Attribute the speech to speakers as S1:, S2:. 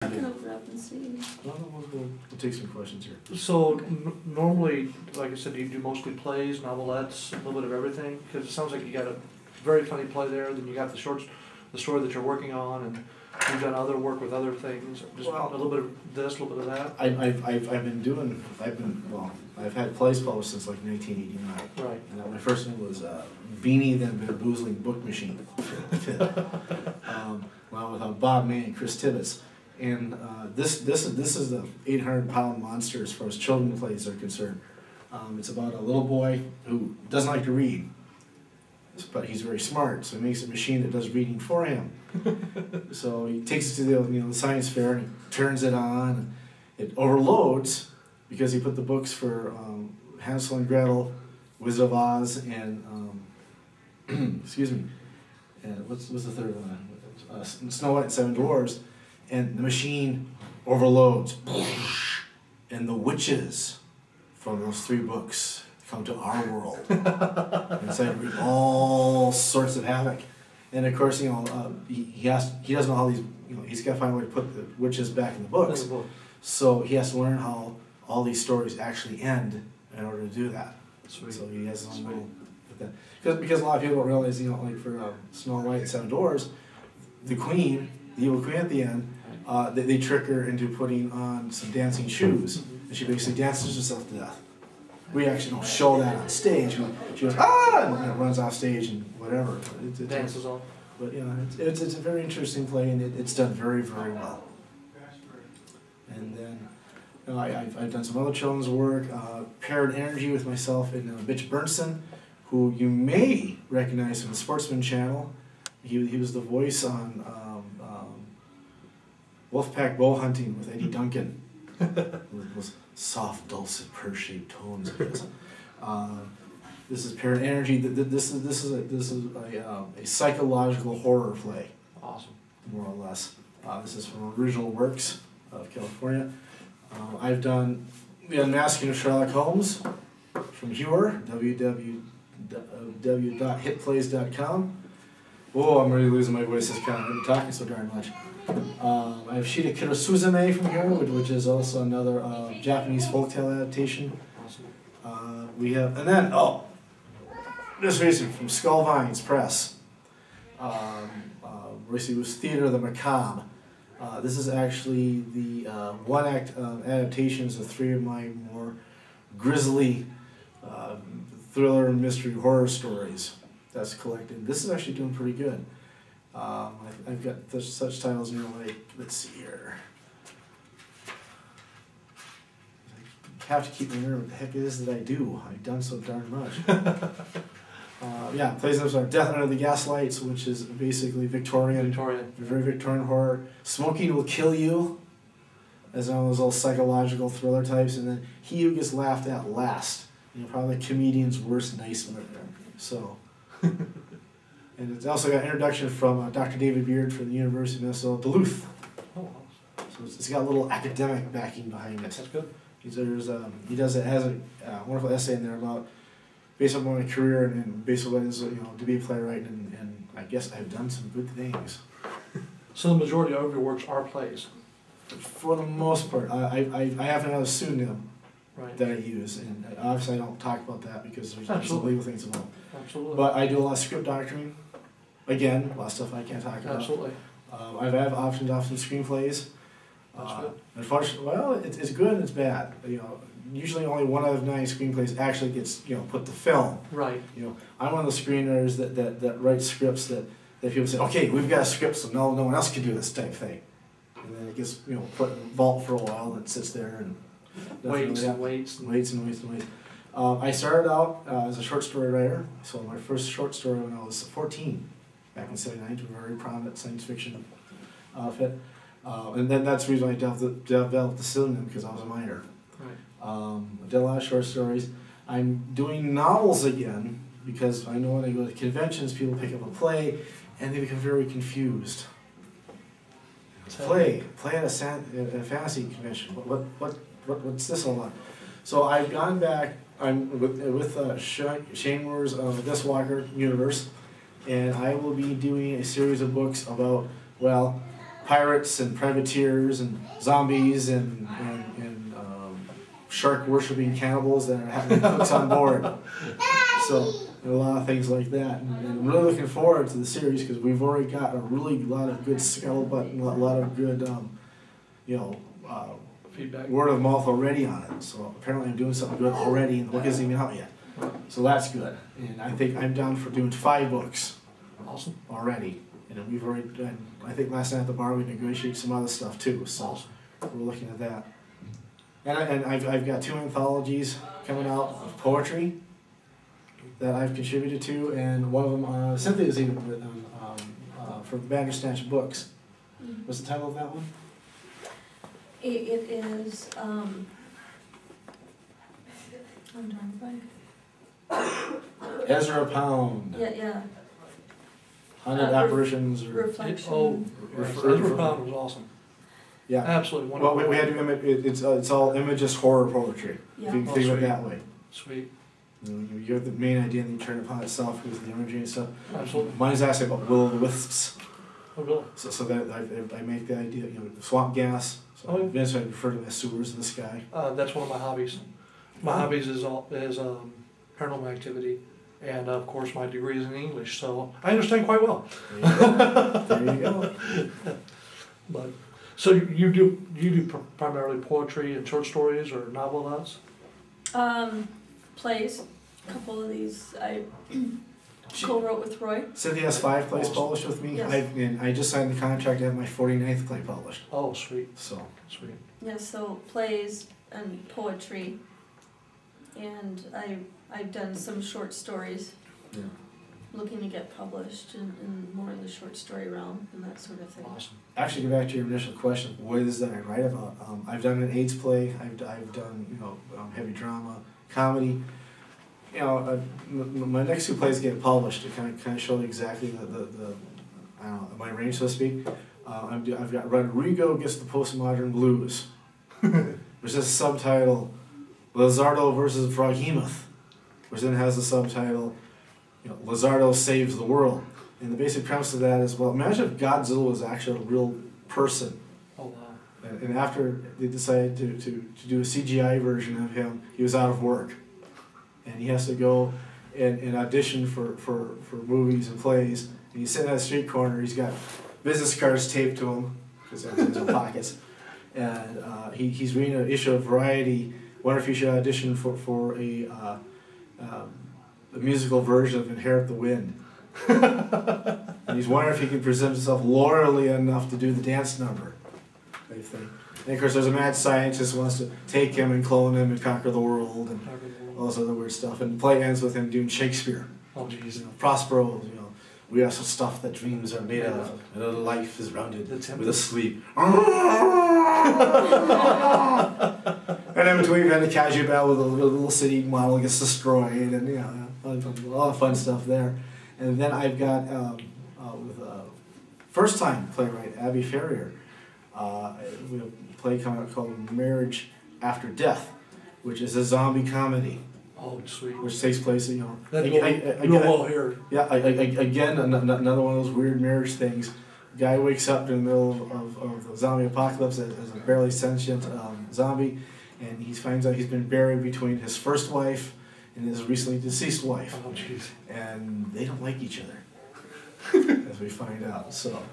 S1: I can open it up and see.
S2: Well, we'll take some questions here.
S3: So normally, like I said, you do mostly plays, novelettes, a little bit of everything? Because it sounds like you got a very funny play there, then you got the shorts, the story that you're working on, and you've done other work with other things. Just
S2: Well,
S3: a little bit of this, a little bit of that.
S2: I've had plays published since like 1989.
S3: Right.
S2: And my first one was Beanie the Bamboozling Book Machine. With Bob May and Chris Tibbetts. And this is the 800-pound monster as far as children's plays are concerned. It's about a little boy who doesn't like to read, but he's very smart, so he makes a machine that does reading for him. So he takes it to the science fair and he turns it on. And it overloads because he put the books for Hansel and Gretel, Wizard of Oz, and excuse me, and what's the third one? Snow White and Seven Dwarfs. And the machine overloads, and the witches from those 3 books come to our world and start to wreak all sorts of havoc. And of course, he doesn't know how these, he's got to find a way to put the witches back in the books. So he has to learn how all these stories actually end in order to do that.
S3: Sweet. So
S2: he has his own little with that. Because a lot of people don't realize, like for Snow White and Seven Dwarfs, the queen, the evil queen at the end, they trick her into putting on some dancing shoes, and she basically dances herself to death. We actually don't show that on stage. She goes, and runs off stage and whatever.
S3: Dances on.
S2: But it's a very interesting play, and it's done very, very well. And then I've done some other children's work, Paired Energy with myself and Mitch Bernson, who you may recognize from the Sportsman Channel. He was the voice on Wolfpack Bow Hunting with Eddie Duncan, with those soft, dulcet, pear-shaped tones. This is Paired Energy. This is a psychological horror play.
S3: Awesome. More
S2: or less. This is from Original Works of California. I've done The Unmasking of Sherlock Holmes from Hewer, www.hitplays.com. Whoa, I'm really losing my voice. I've been talking so darn much. I have Shida Kinosuzume from here, which is also another Japanese folktale adaptation.
S3: Awesome.
S2: We have, and then, this recent from Skull Vines Press. Recently was Theater of the Macabre. This is actually the one-act adaptations of 3 of my more grisly thriller and mystery horror stories that's collected. This is actually doing pretty good. I've got such titles, like, let's see here. I have to keep remembering what the heck it is that I do. I've done so darn much. Plays are Death Under the Gaslights, which is basically Victorian, very Victorian horror. Smoking Will Kill You, as one of those old psychological thriller types, and then He Who Gets Laughed At Last. Probably the comedian's worst nightmare. So. And it's also got an introduction from Dr. David Beard from the University of Minnesota Duluth.
S3: Oh,
S2: so it's got a little academic backing behind it.
S3: That's good.
S2: He has a wonderful essay in there about based on my career and based on what it is, to be a playwright, and I guess I've done some good things.
S3: So the majority of your works are plays?
S2: For the most part. I have another pseudonym that I use, and obviously I don't talk about that because there's some legal things involved.
S3: Absolutely.
S2: But I do a lot of script doctoring. Again, a lot of stuff I can't talk about.
S3: Absolutely.
S2: I have optioned off some screenplays.
S3: That's good.
S2: Unfortunately, it's good and it's bad. Usually only 1 out of 9 screenplays actually gets put to film.
S3: Right.
S2: I'm one of those screenwriters that write scripts that people say, okay, we've got a script, so no one else can do this type thing. And then it gets put in a vault for a while and it sits there and
S3: waits.
S2: I started out as a short story writer. So my first short story when I was 14, back in '79, to a very prominent science fiction outfit. And then that's the reason I developed the pseudonym, because I was a minor.
S3: Right.
S2: I did a lot of short stories. I'm doing novels again because I know when I go to conventions, people pick up a play and they become very confused. Play at a fantasy convention. What's this all about? So I've gone back. I'm with Shane Moore's Death Walker universe, and I will be doing a series of books about, well, pirates and privateers and zombies and shark worshipping cannibals that are having cooks on board. So a lot of things like that, and I'm really looking forward to the series because we've already got a really lot of good scuttlebutt, a lot of good,
S3: Feedback.
S2: word of mouth already on it. So apparently I'm doing something good already, and the book isn't even out yet. So that's good, and I think I'm down for doing 5 books
S3: Awesome.
S2: already. And we've already done, I think last night at the bar we negotiated some other stuff too, so
S3: Awesome.
S2: we're looking at that. And I've got 2 anthologies coming out of poetry that I've contributed to, and one of them Cynthia's even written for Bandersnatch Books. What's the title of that one?
S1: It is, I'm drawing blank.
S2: Ezra Pound.
S1: Yeah.
S2: 100 Apparitions. Or,
S1: Reflection.
S3: Ezra Pound was awesome.
S2: yeah.
S3: Absolutely
S2: Well,
S3: wonderful.
S2: we had to it's all Imagist horror poetry.
S1: Yeah.
S2: If you
S3: Oh,
S2: think of it
S3: sweet.
S2: that way.
S3: Sweet.
S2: You have the main idea and then you turn it upon itself with the imagery and stuff.
S3: Absolutely.
S2: Mine's actually about will-o'-the-wisps.
S3: Oh, really?
S2: So that I make the idea, swamp gas. So
S3: Oh, yeah.
S2: Vince I refer to them as sewers in the sky.
S3: That's one of my hobbies. My hobbies is paranormal activity, and of course my degree is in English, so I understand quite well.
S2: There you go. There you go.
S3: But so you do primarily poetry and short stories or novelettes?
S1: Plays. A couple of these I co-wrote with Roy.
S2: Cynthia has 5 plays
S3: Awesome.
S2: published with me.
S1: Yes.
S2: And I just signed the contract to have my 49th play published.
S3: Oh, sweet,
S2: So
S3: sweet.
S1: Yeah, so plays and poetry. And I've done some short stories,
S2: yeah.
S1: looking to get published in more in the short story realm and that sort of thing.
S3: Awesome.
S2: Actually, go back to your initial question. What is that I write about? I've done an AIDS play. I've done heavy drama, comedy. My next 2 plays get published to kind of show exactly the I don't know, my range, so to speak. I've got Rodrigo Gets the Postmodern Blues, which is a subtitle Lizardo versus Froghemoth, which then has the subtitle Lizardo Saves the World. And the basic premise of that is, well, imagine if Godzilla was actually a real person.
S3: Oh, wow.
S2: And after they decided to do a CGI version of him, he was out of work. And he has to go and audition for movies and plays. And he's sitting at a street corner, he's got business cards taped to him, because that's in his own pockets. And he's reading an issue of Variety, wonder if he should audition for a musical version of Inherit the Wind. And he's wondering if he can present himself lawyerly enough to do the dance number. Type thing. And of course there's a mad scientist who wants to take him and clone him and conquer the world and all this other weird stuff. And the play ends with him doing Shakespeare.
S3: Oh, jeez.
S2: Prospero, we are some stuff that dreams are made of, and other life is rounded with a sleep. And in between, we had a casual battle with a little city model gets destroyed, and a lot of fun stuff there. And then I've got with first-time playwright Abby Ferrier, we have a play coming out called Marriage After Death, which is a zombie comedy.
S3: Oh, sweet.
S2: Which takes place,
S3: That'd go well here.
S2: Yeah, again, another one of those weird marriage things. Guy wakes up in the middle of the zombie apocalypse as a barely sentient zombie, and he finds out he's been buried between his first wife and his recently deceased wife.
S3: Oh, jeez.
S2: And they don't like each other, as we find out. So